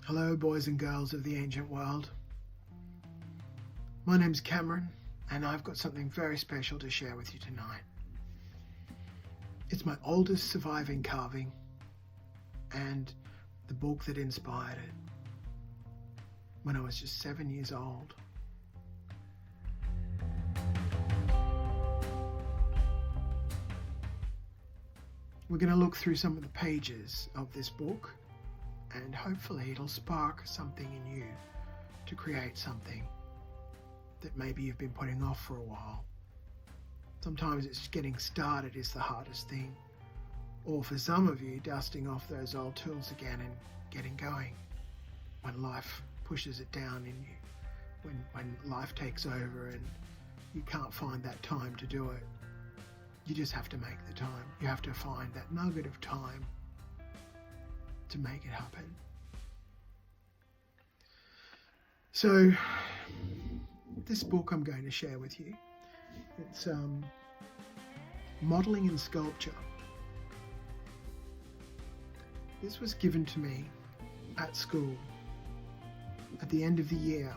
Hello, boys and girls of the ancient world. My name's Cameron, and I've got something very special to share with you tonight. It's my oldest surviving carving and the book that inspired it when I was just 7 years old. We're going to look through some of the pages of this book, and hopefully it'll spark something in you to create something that maybe you've been putting off for a while. Sometimes it's getting started is the hardest thing, or for some of you, dusting off those old tools again and getting going when life pushes it down in you, when life takes over and you can't find that time to do it. You just have to make the time. You have to find that nugget of time to make it happen. So this book I'm going to share with you, it's modelling and sculpture. This was given to me at school at the end of the year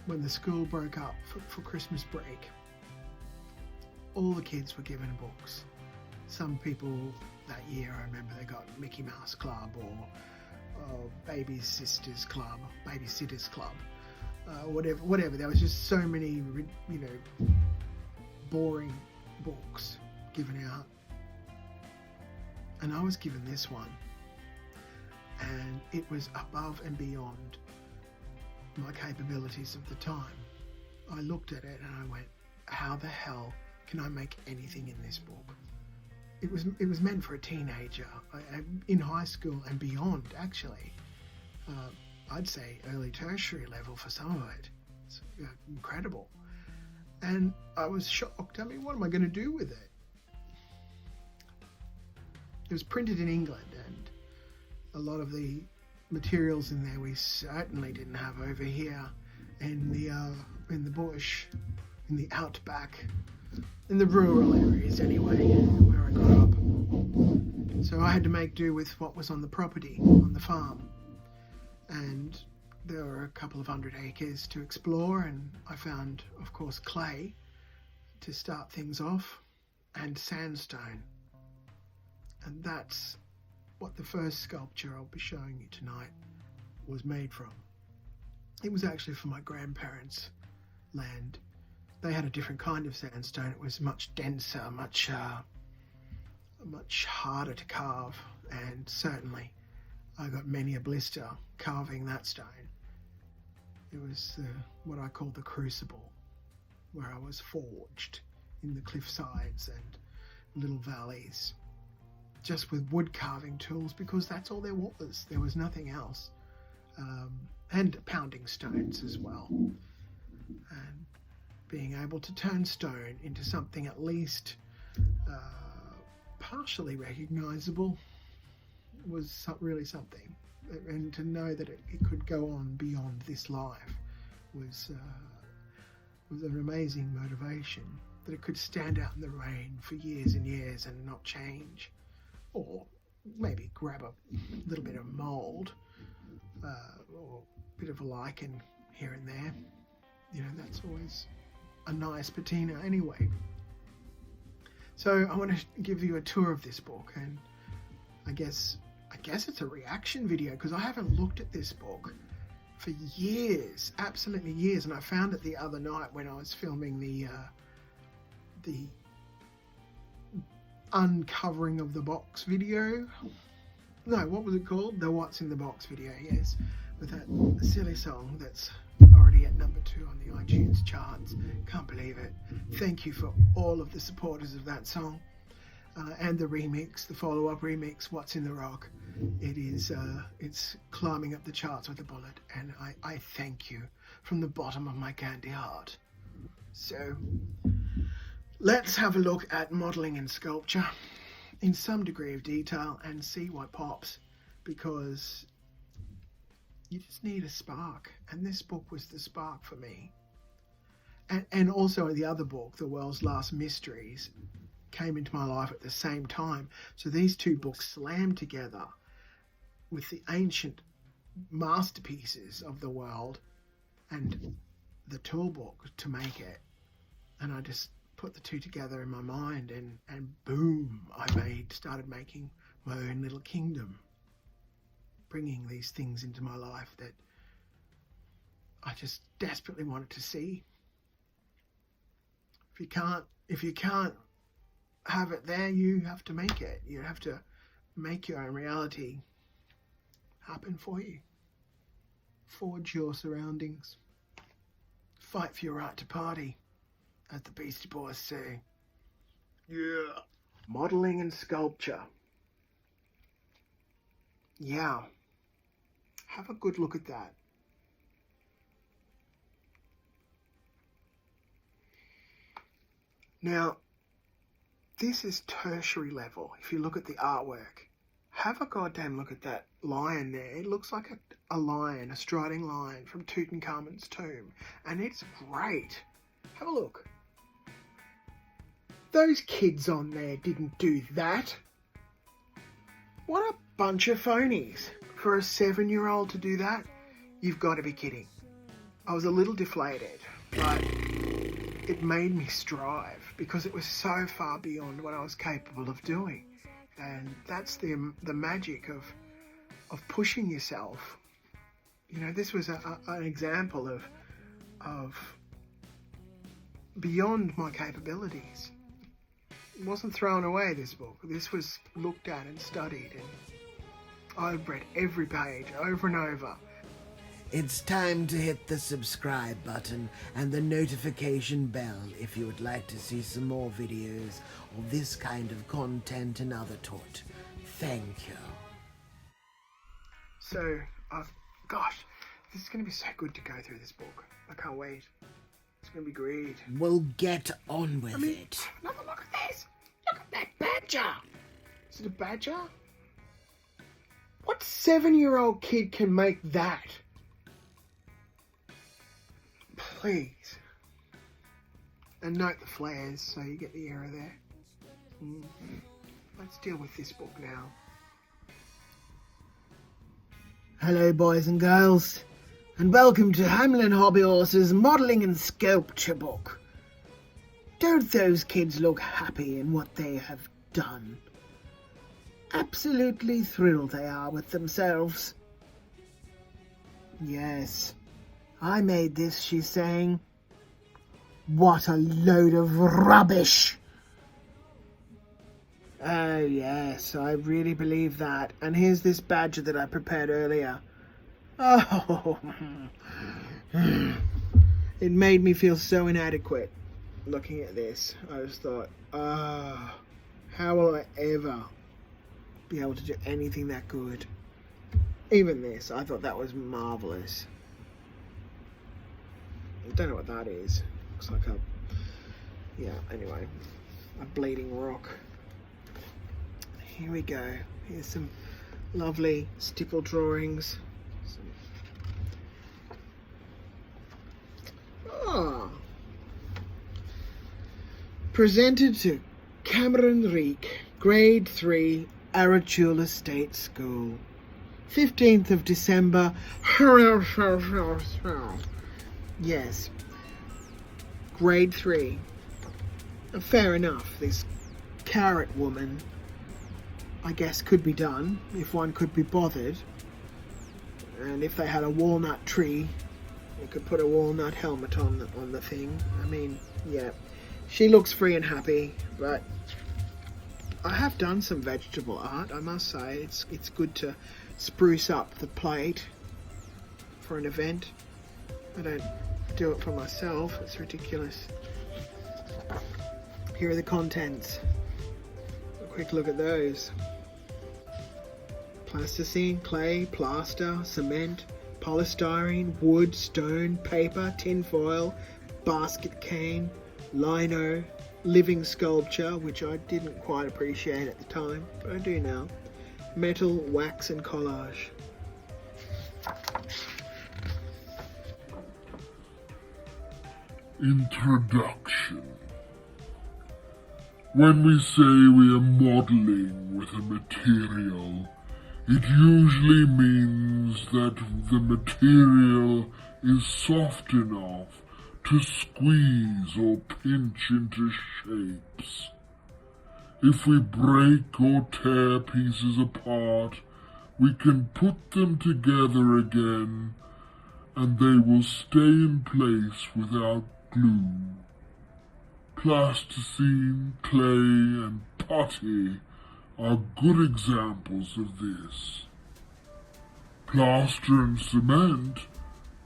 when the school broke up for Christmas break. All the kids were given books. Some people that year, I remember, they got Mickey Mouse Club or Babysitters Club, whatever. There was just so many, boring books given out. And I was given this one. And it was above and beyond my capabilities of the time. I looked at it and I went, how the hell can I make anything in this book? It was meant for a teenager, in high school and beyond, actually. I'd say early tertiary level for some of it. It's incredible. And I was shocked. I mean, what am I going to do with it? It was printed in England, and a lot of the materials in there we certainly didn't have over here in the bush, in the outback, in the rural areas anyway, where I grew up. So I had to make do with what was on the property, on the farm. And there were a couple of 100 acres to explore, and I found, of course, clay to start things off, and sandstone. And that's what the first sculpture I'll be showing you tonight was made from. It was actually from my grandparents' land. They had a different kind of sandstone. It was much denser, much harder to carve, and certainly I got many a blister carving that stone. It was what I call the crucible, where I was forged in the cliff sides and little valleys, just with wood carving tools, because that's all there was. There was nothing else. And pounding stones as well. And being able to turn stone into something at least partially recognizable was really something. And to know that it could go on beyond this life was an amazing motivation, that it could stand out in the rain for years and years and not change, or maybe grab a little bit of mold or a bit of a lichen here and there. That's always a nice patina anyway. So I want to give you a tour of this book, and I guess it's a reaction video, because I haven't looked at this book for years, absolutely years, and I found it the other night when I was filming the uncovering of the box video. No, what was it called? The What's in the Box video, yes, with that silly song that's already at number 2 on the iTunes charts. Can't believe it. Thank you for all of the supporters of that song, and the remix, the follow-up remix, What's in the Rock. It's climbing up the charts with a bullet, and I thank you from the bottom of my candy heart. So let's have a look at modelling and sculpture in some degree of detail and see what pops, because you just need a spark, and this book was the spark for me. And also the other book, The World's Last Mysteries, came into my life at the same time. So these two books slammed together with the ancient masterpieces of the world and the toolbook to make it. And I just put the two together in my mind, and boom, I started making my own little kingdom, bringing these things into my life that I just desperately wanted to see. If you can't have it there, you have to make it. You have to make your own reality happen for you. Forge your surroundings. Fight for your right to party, as the Beastie Boys say. Yeah. Modelling and sculpture. Yeah. Have a good look at that. Now, this is tertiary level. If you look at the artwork, have a goddamn look at that lion there. It looks like a lion, a striding lion from Tutankhamun's tomb. And it's great. Have a look. Those kids on there didn't do that. What a bunch of phonies. For a 7-year-old to do that, you've got to be kidding. I was a little deflated, but it made me strive because it was so far beyond what I was capable of doing. And that's the magic of pushing yourself. You know, this was an example of beyond my capabilities. It wasn't thrown away, this book. This was looked at and studied, and I read every page over and over. It's time to hit the subscribe button and the notification bell if you would like to see some more videos of this kind of content and other taught. Thank you. So, gosh, this is going to be so good to go through this book. I can't wait. It's going to be great. We'll get on with it. Another look at this. Look at that badger. Is it a badger? What 7-year-old kid can make that? Please. And note the flares so you get the error there. Let's deal with this book now. Hello boys and girls, and welcome to Hamlin Hobby Horse's Modelling and Sculpture book. Don't those kids look happy in what they have done? Absolutely thrilled they are with themselves. Yes, I made this, she's saying. What a load of rubbish! Oh yes, I really believe that. And here's this badger that I prepared earlier. Oh, it made me feel so inadequate looking at this. I just thought, how will I ever be able to do anything that good? Even this, I thought that was marvellous. I don't know what that is. Looks like anyway, a bleeding rock. Here we go. Here's some lovely stipple drawings. Presented to Cameron Reek, Grade 3, Arachula State School. 15th of December. Yes. Grade 3. Fair enough. This carrot woman, I guess, could be done if one could be bothered. And if they had a walnut tree, you could put a walnut helmet on the thing. I mean, yeah. She looks free and happy, but I have done some vegetable art, I must say. It's good to spruce up the plate for an event. I don't do it for myself. It's ridiculous. Here are the contents. A quick look at those. Plasticine, clay, plaster, cement, polystyrene, wood, stone, paper, tin foil, basket cane, lino, living sculpture, which I didn't quite appreciate at the time, but I do now, metal, wax and collage. Introduction. When we say we are modelling with a material, it usually means that the material is soft enough to squeeze or pinch into shapes. If we break or tear pieces apart, we can put them together again, and they will stay in place without glue. Plasticine, clay, and putty are good examples of this. Plaster and cement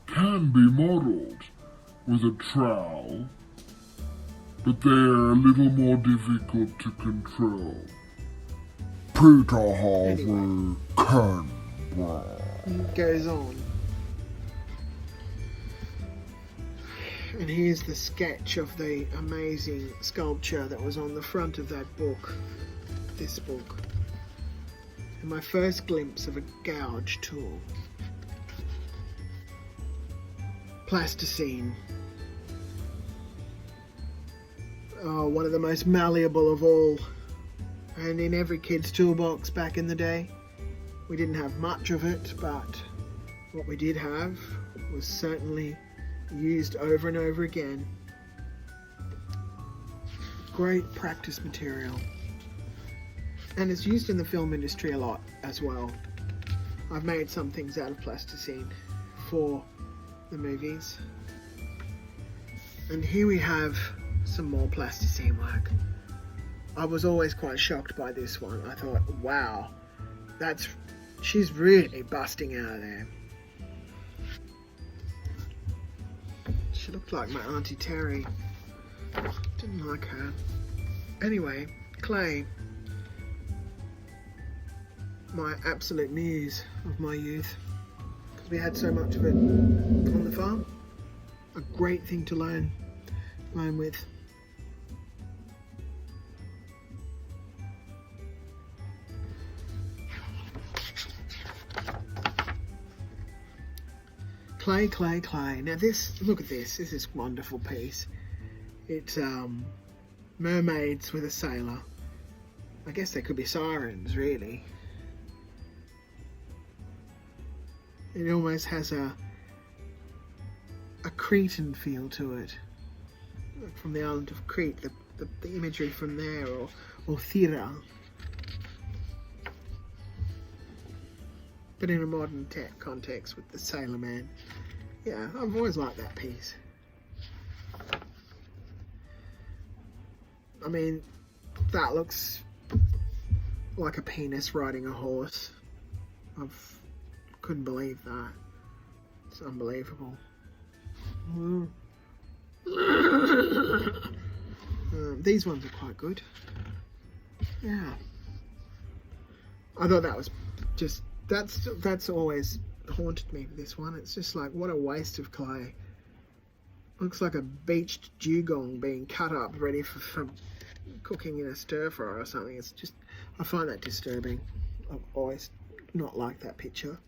can be modelled with a trowel, but they are a little more difficult to control. Peter Harvey can. It goes on. And here's the sketch of the amazing sculpture that was on the front of that book, this book. And my first glimpse of a gouge tool. Plasticine. Oh, one of the most malleable of all. And in every kid's toolbox back in the day. We didn't have much of it, but what we did have was certainly used over and over again. Great practice material. And it's used in the film industry a lot as well. I've made some things out of plasticine for the movies. And here we have some more plasticine work. I was always quite shocked by this one. I thought, wow, she's really busting out of there. She looked like my Auntie Terry. Didn't like her. Anyway, clay. My absolute muse of my youth. Because we had so much of it on the farm. A great thing to learn with. Clay, clay, clay. Now look at this. This is a wonderful piece. It's mermaids with a sailor. I guess they could be sirens, really. It almost has a Cretan feel to it. From the island of Crete, the imagery from there, or Thera. But in a modern context with the sailor man. Yeah, I've always liked that piece. I mean, that looks like a penis riding a horse. Couldn't believe that. It's unbelievable. These ones are quite good. Yeah. I thought that was just... That's always haunted me with this one. It's just like, what a waste of clay. Looks like a beached dugong being cut up ready for cooking in a stir fry or something. It's just, I find that disturbing. I've always not liked that picture.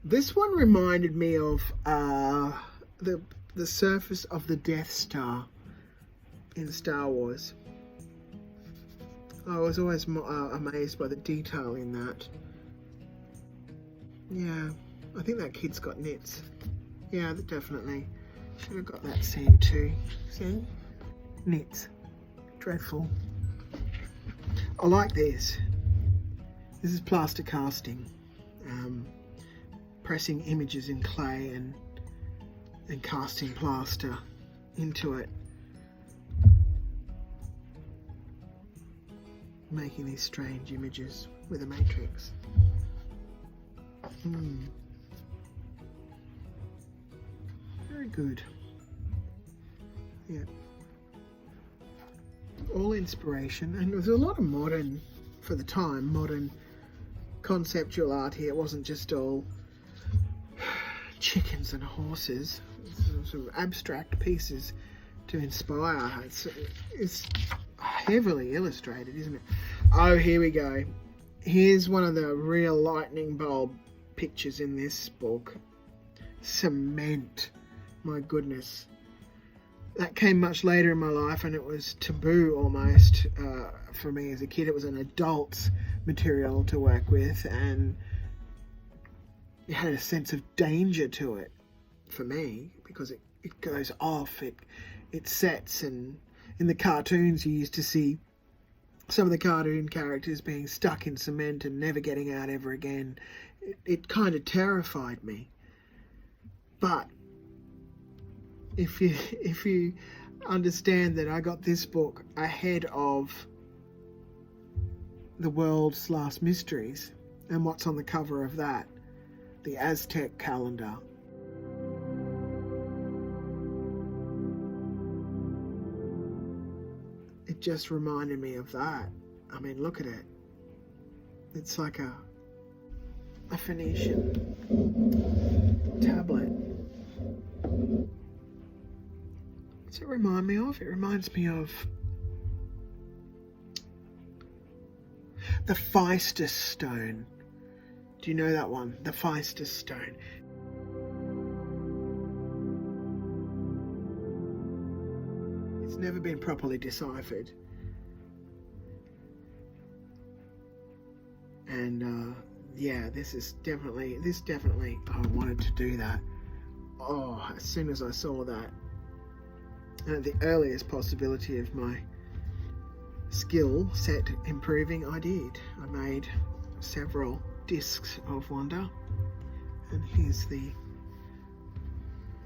This one reminded me of the surface of the Death Star in Star Wars. I was always amazed by the detail in that. Yeah, I think that kid's got nits. Yeah, definitely. Should have got that scene too. See? Nits. Dreadful. I like this. This is plaster casting. Pressing images in clay and casting plaster into it. Making these strange images with a matrix. Very good. Yeah. All inspiration, and there's a lot of modern, for the time, modern conceptual art here. It wasn't just all chickens and horses. Sort of abstract pieces to inspire. It's heavily illustrated, isn't it? Oh, here we go. Here's one of the real lightning bulb pictures in this book. Cement. My goodness. that came much later in my life, and it was taboo almost for me as a kid. It was an adult's material to work with, and it had a sense of danger to it for me, because it goes off, it sets, and in the cartoons you used to see some of the cartoon characters being stuck in cement and never getting out ever again. It kind of terrified me. But if you understand that I got this book ahead of The World's Last Mysteries, and what's on the cover of that, the Aztec calendar. It just reminded me of that. I mean, look at it. It's like a Phoenician tablet. What's it remind me of? It reminds me of the Phaistos stone. Do you know that one? The Phaistos stone. It's never been properly deciphered. And yeah, this definitely, I wanted to do that. Oh, as soon as I saw that, the earliest possibility of my skill set improving, I did. I made several discs of wonder, and here's the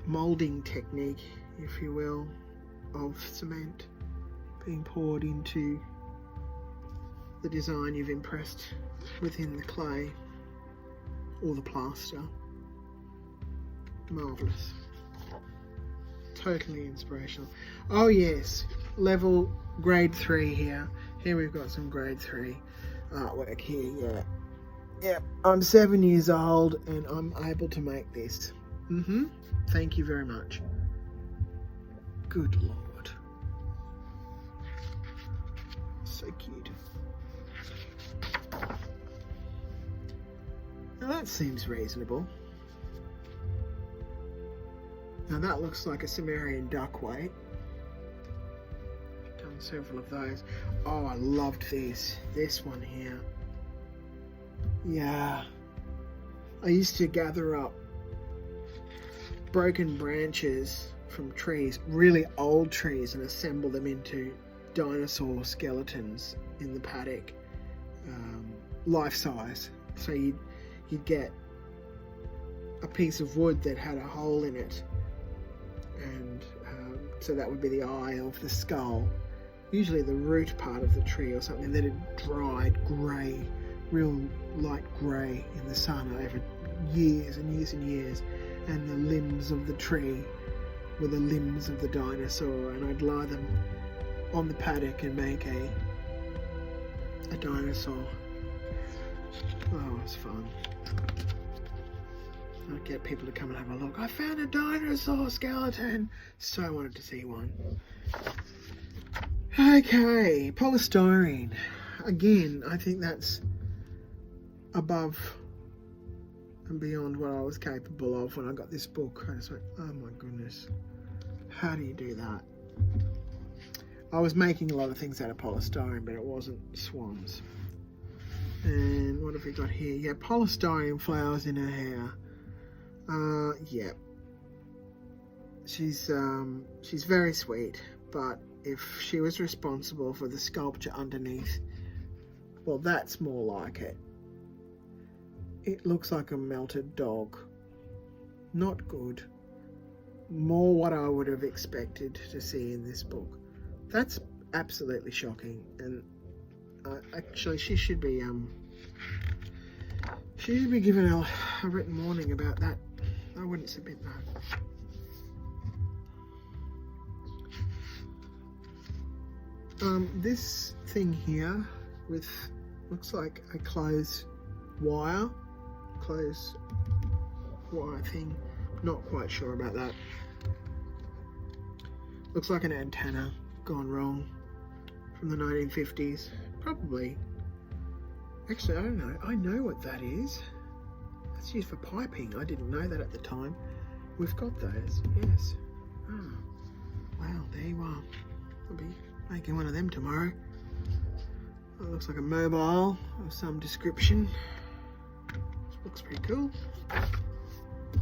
moulding technique, if you will, of cement being poured into the design you've impressed within the clay or the plaster. Marvellous. Totally inspirational. Oh yes, level grade 3 here. Here we've got some grade 3 artwork here, yeah. Yep, I'm 7 years old and I'm able to make this. Thank you very much. Good Lord. So cute. Now that seems reasonable. Now that looks like a Sumerian duck weight. Done several of those. Oh, I loved this. This one here. Yeah. I used to gather up broken branches from trees, really old trees, and assemble them into dinosaur skeletons in the paddock, life size. So you'd get a piece of wood that had a hole in it, and so that would be the eye of the skull, usually the root part of the tree or something that had dried grey, real light grey in the sun over years and years and years, and the limbs of the tree were the limbs of the dinosaur, and I'd lie them on the paddock and make a dinosaur. Oh, it was fun. I'd get people to come and have a look. I found a dinosaur skeleton! So I wanted to see one. Okay, polystyrene. Again, I think that's above and beyond what I was capable of when I got this book. I just went, oh my goodness, how do you do that? I was making a lot of things out of polystyrene, but it wasn't swans. And what have we got here? Yeah, polystyrene flowers in her hair. Yeah. She's very sweet, but if she was responsible for the sculpture underneath, well, that's more like it. It looks like a melted dog. Not good. More what I would have expected to see in this book. That's absolutely shocking, and actually she should be given a written warning about that. I wouldn't submit that. This thing here with looks like a clothes wire thing. Not quite sure about that. Looks like an antenna gone wrong from the 1950s. Probably. Actually, I don't know. I know what that is. That's used for piping. I didn't know that at the time. We've got those. Yes. Wow, there you are. I'll be making one of them tomorrow. It looks like a mobile of some description. This looks pretty cool.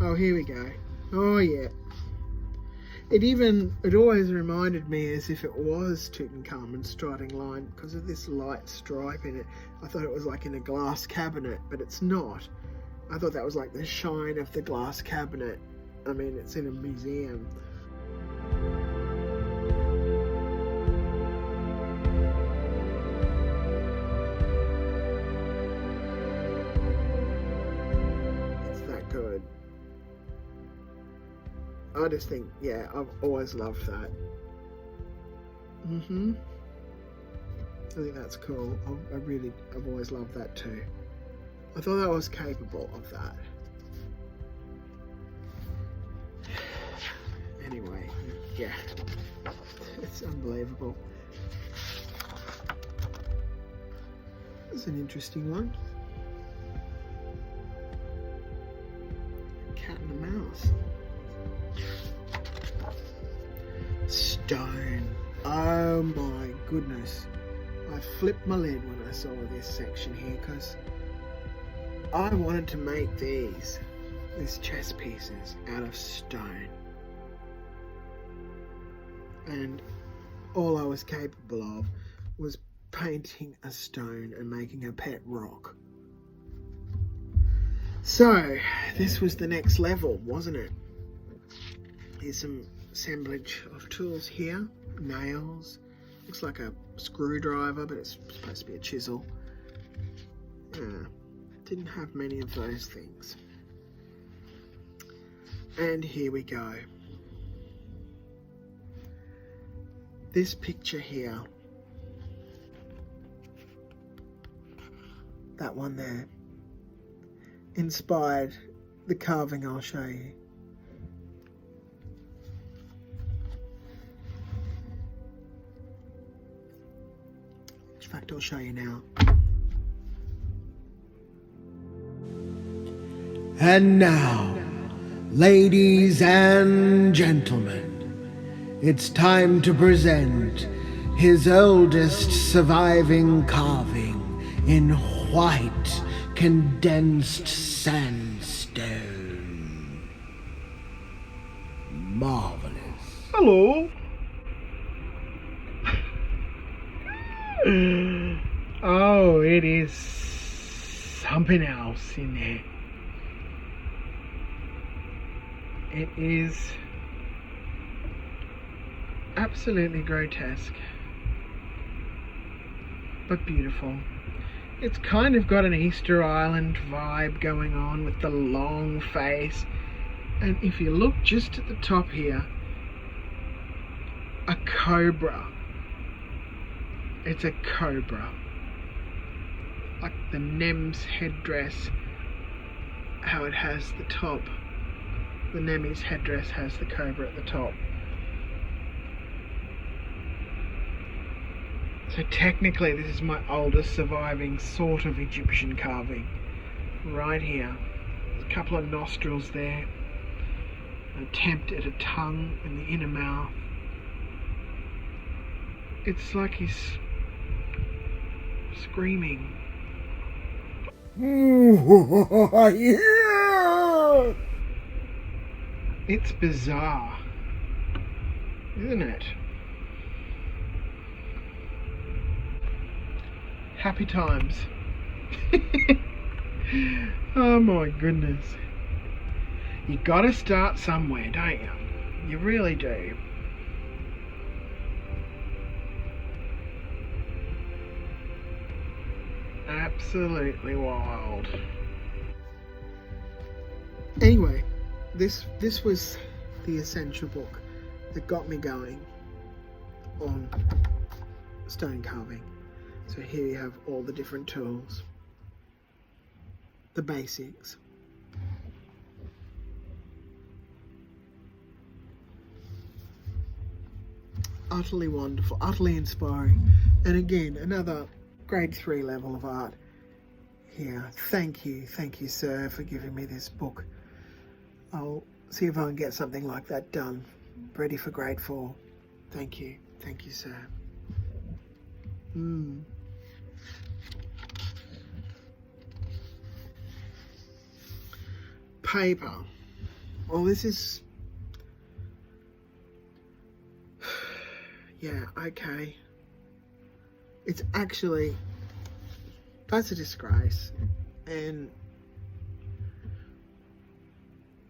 Oh, here we go. Oh yeah. It always reminded me as if it was Tutankhamun's striding line because of this light stripe in it. I thought it was like in a glass cabinet, but it's not. I thought that was like the shine of the glass cabinet. I mean, it's in a museum. It's that good. I just think, yeah, I've always loved that. I think that's cool. I've always loved that too. I thought I was capable of that. Anyway, yeah, it's unbelievable. That's an interesting one. Cat and a mouse. Stone. Oh my goodness. I flipped my lid when I saw this section here because I wanted to make these chess pieces out of stone. And all I was capable of was painting a stone and making a pet rock. So this was the next level, wasn't it? Here's some assemblage of tools here. Nails. Looks like a screwdriver, but it's supposed to be a chisel. Didn't have many of those things. And here we go. This picture here, that one there, inspired the carving I'll show you. In fact, I'll show you now. And now, ladies and gentlemen, it's time to present his oldest surviving carving in white condensed sandstone. Marvelous. Hello. Oh, it is something else in there. It is absolutely grotesque, but beautiful. It's kind of got an Easter Island vibe going on with the long face. And if you look just at the top here, a cobra. It's a cobra. Like the Nem's headdress, how it has the top. The Nemi's headdress has the cobra at the top. So technically this is my oldest surviving sort of Egyptian carving. Right here. There's a couple of nostrils there. An attempt at a tongue in the inner mouth. It's like he's screaming. Yeah! It's bizarre, isn't it? Happy times. Oh my goodness. You gotta start somewhere, don't you? You really do. Absolutely wild. Anyway, this was the essential book that got me going on stone carving. So here you have all the different tools, the basics. Utterly wonderful, utterly inspiring. And again, another grade 3 level of art here. Thank you, sir, for giving me this book. I'll see if I can get something like that done, ready for grade 4. Thank you. Thank you, sir. Paper. Well, this is... Yeah, okay. It's actually... That's a disgrace. And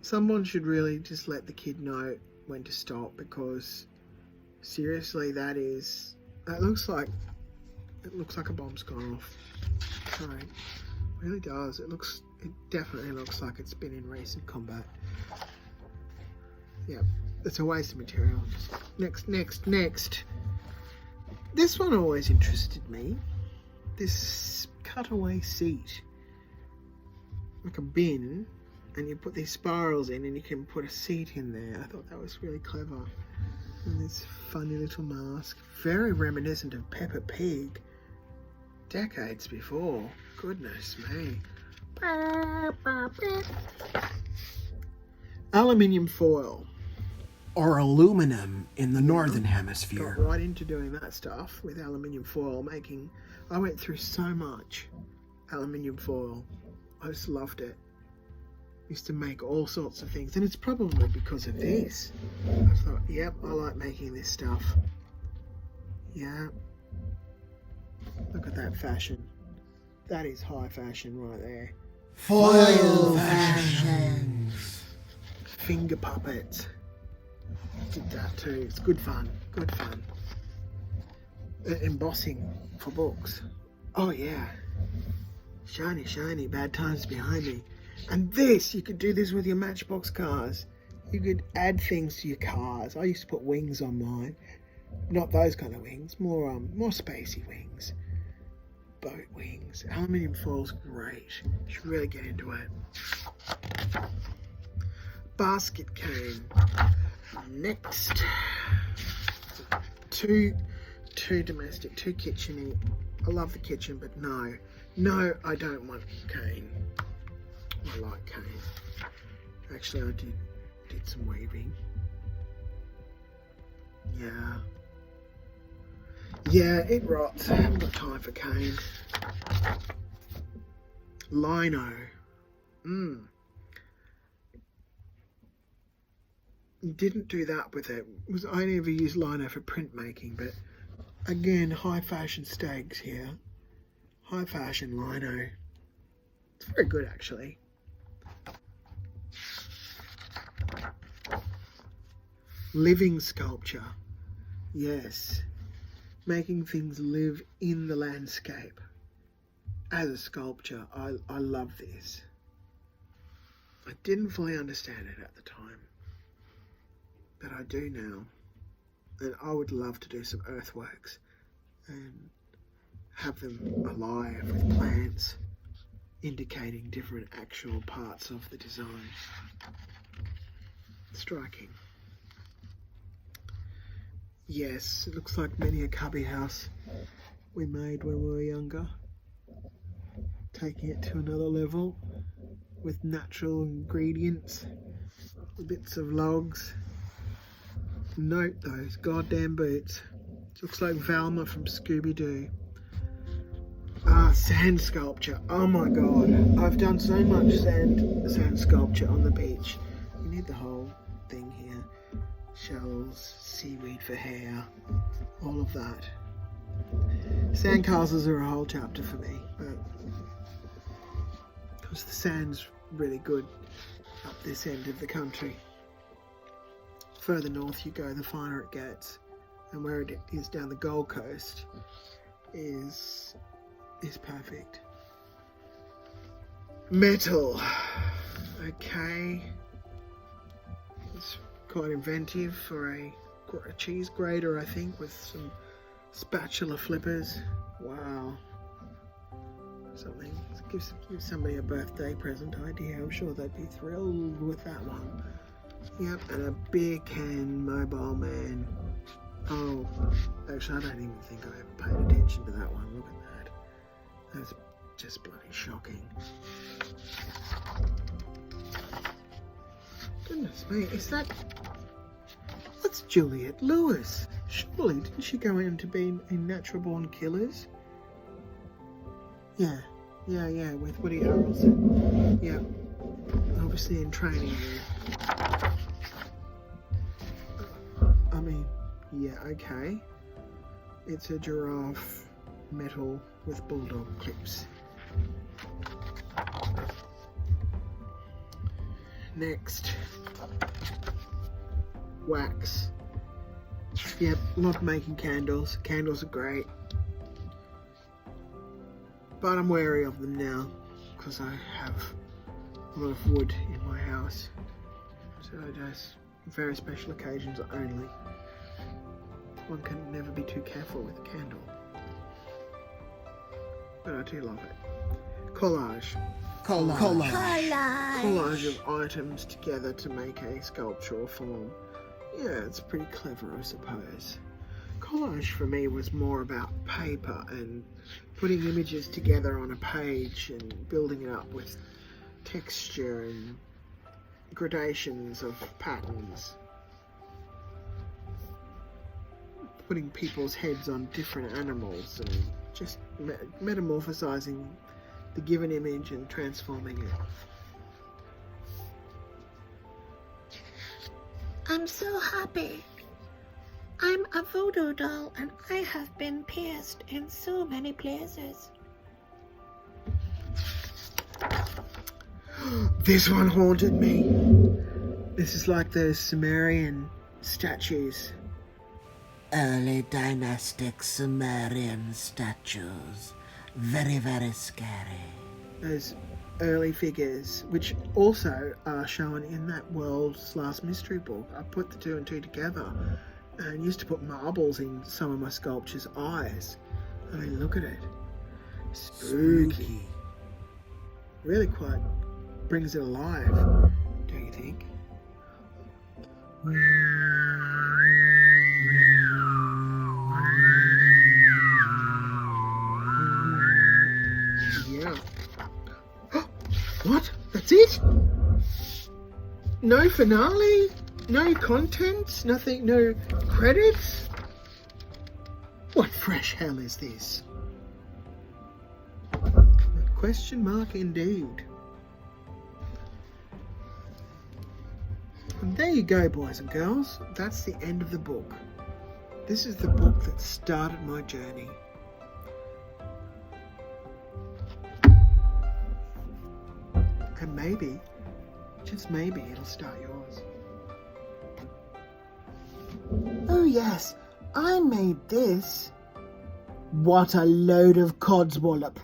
someone should really just let the kid know when to stop, because seriously, that looks like a bomb's gone off. Sorry, it really does. It definitely looks like it's been in recent combat. Yeah, it's a waste of material. Next. This one always interested me. This cutaway seat, like a bin, and you put these spirals in and you can put a seat in there. I thought that was really clever. And this funny little mask, very reminiscent of Peppa Pig, decades before. Goodness me. Aluminium foil. Or aluminum in the northern Got hemisphere. right into doing that stuff with aluminium foil, I went through so much aluminium foil. I just loved it. Used to make all sorts of things, and it's probably because of this. I thought, yep, I like making this stuff. Yeah. Look at that fashion. That is high fashion right there. Foil fashions. Finger puppets. Did that too. It's good fun. Good fun. Embossing for books. Oh yeah. Shiny, shiny, bad times behind me. And this, you could do this with your Matchbox cars. You could add things to your cars. I used to put wings on mine. Not those kind of wings, more spacey wings. Boat wings. Aluminium foil's great. You should really get into it. Basket cane. Next. Too domestic, too kitcheny. I love the kitchen, but no, I don't want cane. I like cane. Actually, I did some weaving. Yeah, it rots. I haven't got time for cane. Lino. Didn't do that with it. I only ever used lino for printmaking, but again, high fashion stags here. High fashion lino. It's very good, actually. Living sculpture. Yes. Making things live in the landscape. As a sculpture, I love this. I didn't fully understand it at the time, but I do now. And I would love to do some earthworks and have them alive with plants indicating different actual parts of the design. Striking. Yes, it looks like many a cubby house we made when we were younger. Taking it to another level with natural ingredients, bits of logs. Note those goddamn boots. Looks like Velma from Scooby-Doo. Sand sculpture. Oh my god. I've done so much sand sculpture on the beach. You need the whole thing here. Shells, seaweed for hair, all of that. Sandcastles are a whole chapter for me, but because the sand's really good up this end of the country. Further north you go, the finer it gets, and where it is down the Gold Coast is perfect. Metal. Okay. It's quite inventive for a cheese grater, I think, with some spatula flippers. Wow. Something. Give somebody a birthday present idea. I'm sure they'd be thrilled with that one. Yep, and a beer can mobile man. Oh, actually, I don't even think I ever paid attention to that one. Look at that. That's just bloody shocking. Goodness me, that's Juliette Lewis. Surely, didn't she go into being in Natural Born Killers? Yeah, with Woody Harrelson. Yeah, obviously in training there. I mean, yeah, okay. It's a giraffe metal with bulldog clips. Next, wax. Yep, love making candles. Candles are great. But I'm wary of them now because I have a lot of wood in my house. So just very special occasions only. One can never be too careful with a candle. But I do love it. Collage. Collage of items together to make a sculptural form. Yeah, it's pretty clever, I suppose. Collage for me was more about paper and putting images together on a page and building it up with texture and gradations of patterns. Putting people's heads on different animals and just metamorphosizing the given image and transforming it. I'm so happy. I'm a voodoo doll and I have been pierced in so many places. This one haunted me. This is like the Sumerian statues. Early dynastic Sumerian statues. Very, very scary. Those early figures, which also are shown in that World's Last Mystery book. I put the two and two together and used to put marbles in some of my sculptures' eyes. I mean, look at it. Spooky. Really quite brings it alive, don't you think? Yeah. What? That's it? No finale? No content? Nothing? No credits? What fresh hell is this? Question mark indeed. And there you go, boys and girls. That's the end of the book. This is the book that started my journey. And maybe, just maybe, it'll start yours. Oh yes, I made this. What a load of codswallop.